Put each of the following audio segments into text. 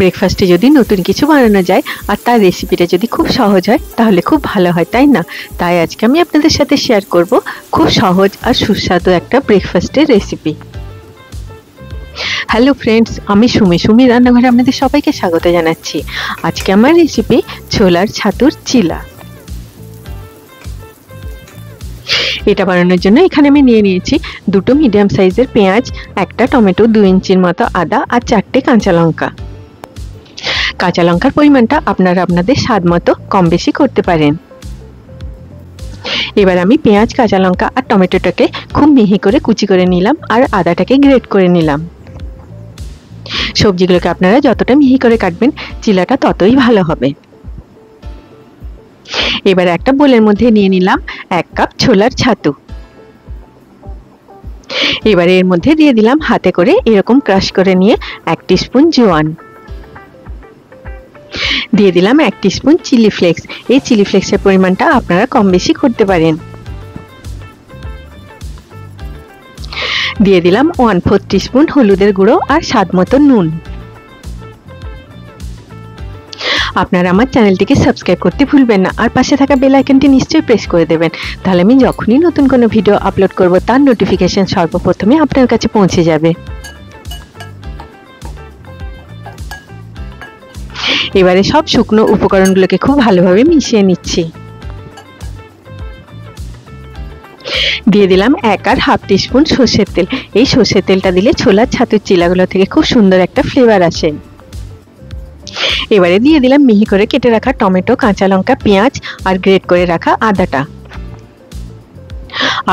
ব্রেকফাস্টে যদি নতুন কিছু বানানো যায় আর তার রেসিপিটা যদি খুব সহজ হয় তাহলে খুব ভালো হয়, তাই না? তাই আজকে আমি আপনাদের সাথে শেয়ার করব খুব সহজ আর সুস্বাদু একটা ব্রেকফাস্টের রেসিপি। হ্যালো ফ্রেন্ডস, আমি সুমি রান্নাঘরে আপনাদের সবাইকে স্বাগত জানাচ্ছি। আজকে আমার রেসিপি ছোলার ছাতুর চিলা। এটা বানানোর জন্য এখানে আমি নিয়ে নিয়েছি দুটো মিডিয়াম সাইজের পেঁয়াজ, একটা টমেটো, 2 ইঞ্চির মতো আদা আর 4টে কাঁচা লঙ্কা। কাঁচা লঙ্কার পরিমাণটা আপনারা আপনাদের স্বাদ মতো কম বেশি করতে পারেন। এবার আমি পেঁয়াজ, কাঁচা লঙ্কা আর টমেটোটাকে খুব মিহি করে কুচি করে নিলাম আর আদাটাকে গ্রেট করে নিলাম। সবজিগুলোকে আপনারা যতটা মিহি করে কাটবেন চিলাটা ততই ভালো হবে। এবার একটা বোলের মধ্যে নিয়ে নিলাম 1 কাপ ছোলার ছাতু। এবার এর মধ্যে দিয়ে দিলাম হাতে করে এরকম ক্রাশ করে নিয়ে 1 টিস্পুন জোয়ান। দিয়ে দিলাম 1 টিস্পুন চিলি ফ্লেক্স। এই চিলি ফ্লেক্সের পরিমাণটা আপনারা কম বেশি করতে পারেন। দিয়ে দিলাম 1/4 টিস্পুন হলুদের গুঁড়ো আর স্বাদ মতো নুন। আপনারা আমার চ্যানেলটিকে সাবস্ক্রাইব করতে ভুলবেন না আর পাশে থাকা বেল আইকনটি নিশ্চয়ই প্রেস করে দেবেন, তাহলে আমি যখনই নতুন কোনো ভিডিও আপলোড করব তার নোটিফিকেশন সর্বপ্রথমে আপনার কাছে পৌঁছে যাবে। এবারে সব শুকনো উপকরণগুলোকে খুব ভালোভাবে মিশিয়ে নিচ্ছি। দিয়ে দিলাম 1 আর 1/2 টিস্পুন সরষের তেল। এই সরষের তেলটা দিলে ছোলার ছাতুর চিলাগুলো থেকে খুব সুন্দর একটা ফ্লেভার আসে। এবারে দিয়ে দিলাম মিহি করে কেটে রাখা টমেটো, কাঁচা লঙ্কা, পেঁয়াজ আর গ্রেট করে রাখা আদাটা।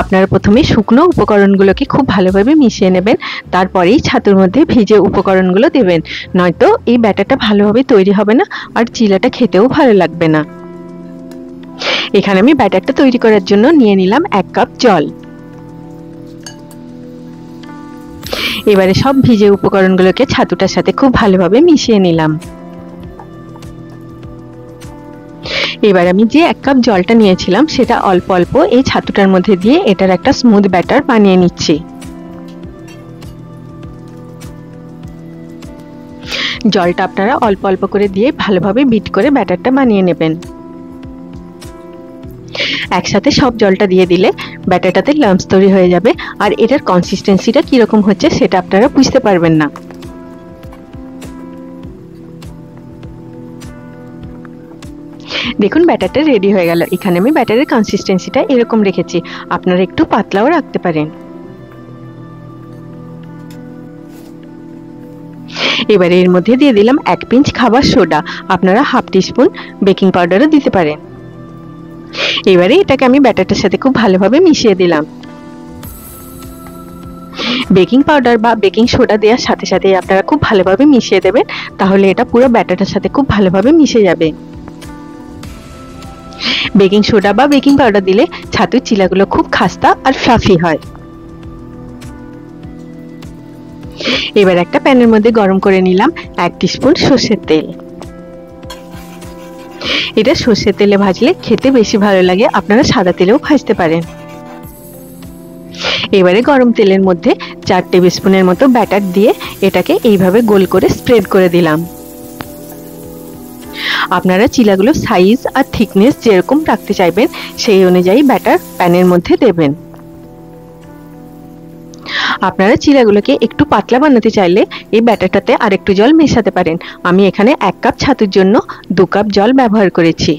আপনারা প্রথমে শুকনো উপকরণগুলোকে খুব ভালোভাবে মিশিয়ে নেবেন, তারপরেই ছাতুর মধ্যে ভিজে উপকরণগুলো দেবেন, নয়তো এই ব্যাটারটা ভালোভাবে তৈরি হবে না আর চিলাটা খেতেও ভালো লাগবে না। এখানে আমি ব্যাটারটা তৈরি করার জন্য নিয়ে নিলাম 1 কাপ জল। এবারে সব ভিজে উপকরণগুলোকে ছাতুটার সাথে খুব ভালোভাবে মিশিয়ে নিলাম। এবার আমি যে 1 কাপ জলটা নিয়েছিলাম সেটা অল্প অল্প এই ছাতুটার মধ্যে দিয়ে এটার একটা স্মুথ ব্যাটার বানিয়ে নিচ্ছি। জলটা আপনারা অল্প অল্প করে দিয়ে ভালোভাবে বিট করে ব্যাটারটা বানিয়ে নেবেন। একসাথে সব জলটা দিয়ে দিলে ব্যাটারটাতে লাম্পস তৈরি হয়ে যাবে আর এটার কনসিস্টেন্সিটা কিরকম হচ্ছে সেটা আপনারা বুঝতে পারবেন না। দেখুন ব্যাটারটা রেডি হয়ে গেল। এখানে আমি ব্যাটারের কনসিস্টেন্সিটা এরকম রেখেছি, আপনারা একটু পাতলাও রাখতে পারেন। এবারে এর মধ্যে দিয়ে দিলাম 1 পিঞ্চ খাবার সোডা, আপনারা 1/2 টিস্পুন বেকিং পাউডারও দিতে পারেন। এবারে এটাকে আমি ব্যাটারটার সাথে খুব ভালোভাবে মিশিয়ে দিলাম। বেকিং পাউডার বা বেকিং সোডা দেওয়ার সাথে সাথে আপনারা খুব ভালোভাবে মিশিয়ে দেবেন, তাহলে এটা পুরো ব্যাটারটার সাথে খুব ভালোভাবে মিশে যাবে। বেকিং সোডা বা বেকিং পাউডার দিলে ছাতুর চিলাগুলো খুব খাস্তা আর ফ্লাফি হয়। এবার একটা প্যানের মধ্যে গরম করে নিলাম 1 টিস্পুন সরষের তেল। এটা সরষের তেলে ভাজলে খেতে বেশি ভালো লাগে, আপনারা সাদা তেলেও ভাজতে পারেন। এবারে গরম তেলের মধ্যে 4 টেবিল স্পুনের মতো ব্যাটার দিয়ে এটাকে এইভাবে গোল করে স্প্রেড করে দিলাম। আপনারা চিলাগুলো সাইজ আর থিকনেস যেরকম রাখতে চাইবেন সেই অনুযায়ী ব্যাটার প্যানের মধ্যে দেবেন। আপনারা চিলাগুলোকে একটু পাতলা বানাতে চাইলে এই ব্যাটারটাতে আরেকটু জল মেশাতে পারেন। আমি এখানে 1 কাপ ছাতুর জন্য 2 কাপ জল ব্যবহার করেছি।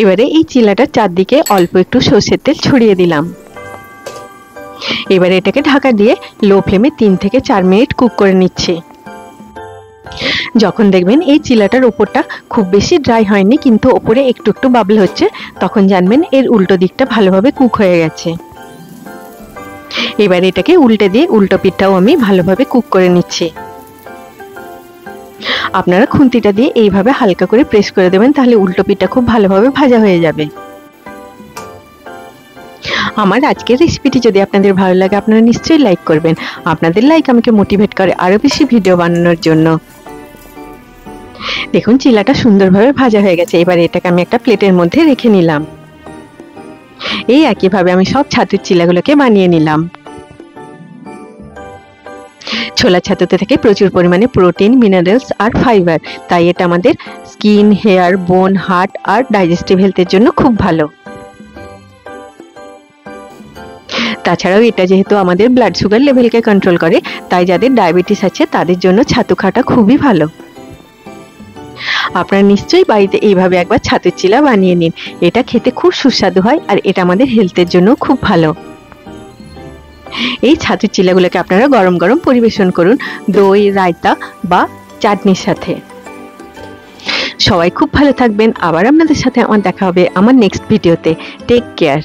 এবারে এই চিলাটার চারদিকে অল্প একটু সরষের তেল ছড়িয়ে দিলাম। এবারে এটাকে ঢাকা দিয়ে লো ফ্লেমে 3 থেকে 4 মিনিট কুক করে নিচ্ছি। যখন দেখবেন এই চিলাটার উপরটা খুব বেশি ড্রাই হয়নি কিন্তু উপরে একটু একটু বাবল হচ্ছে, তখন জানবেন এর উল্টো দিকটা ভালোভাবে কুক হয়ে গেছে। এবার এটাকে উল্টে দিয়ে উল্টো পিঠটাও আমি ভালোভাবে কুক করে নিচ্ছি। আপনারা খুন্তিটা দিয়ে এইভাবে হালকা করে প্রেস করে দেবেন, তাহলে উল্টো পিঠটা খুব ভালোভাবে ভাজা হয়ে যাবে। আমার আজকের রেসিপিটি যদি আপনাদের ভালো লাগে আপনারা নিশ্চয়ই লাইক করবেন। আপনাদের লাইক আমাকে মোটিভেট করে আরো বেশি ভিডিও বানানোর জন্য। দেখুন চিলাটা সুন্দরভাবে ভাজা হয়ে গেছে। এবার এটাকে আমি একটা প্লেটের মধ্যে রেখে নিলাম। এই একইভাবে আমি সব ছাতুর চিলাগুলোকে বানিয়ে নিলাম। ছোলা ছাতুতে থাকে প্রচুর পরিমাণে প্রোটিন, মিনারেলস আর ফাইবার, তাই এটা আমাদের স্কিন, হেয়ার, বোন, হার্ট আর ডাইজেস্টিভ হেলথের জন্য খুব ভালো। তাছাড়াও এটা যেহেতু আমাদের ব্লাড সুগার লেভেলকে কন্ট্রোল করে, তাই যাদের ডায়াবেটিস আছে তাদের জন্য ছাতু খাওয়াটা খুবই ভালো। আপনারা নিশ্চয়ই বাড়িতে এইভাবে একবার ছাতুর চিলা বানিয়ে নিন। এটা খেতে খুব সুস্বাদু হয় আর এটা আমাদের হেলথের জন্য খুব ভালো। এই ছাতুর চিলাগুলোকে আপনারা গরম গরম পরিবেশন করুন দই, রায়তা বা চাটনির সাথে। সবাই খুব ভালো থাকবেন। আবার আপনাদের সাথে আমার দেখা হবে আমার নেক্সট ভিডিওতে। Take care.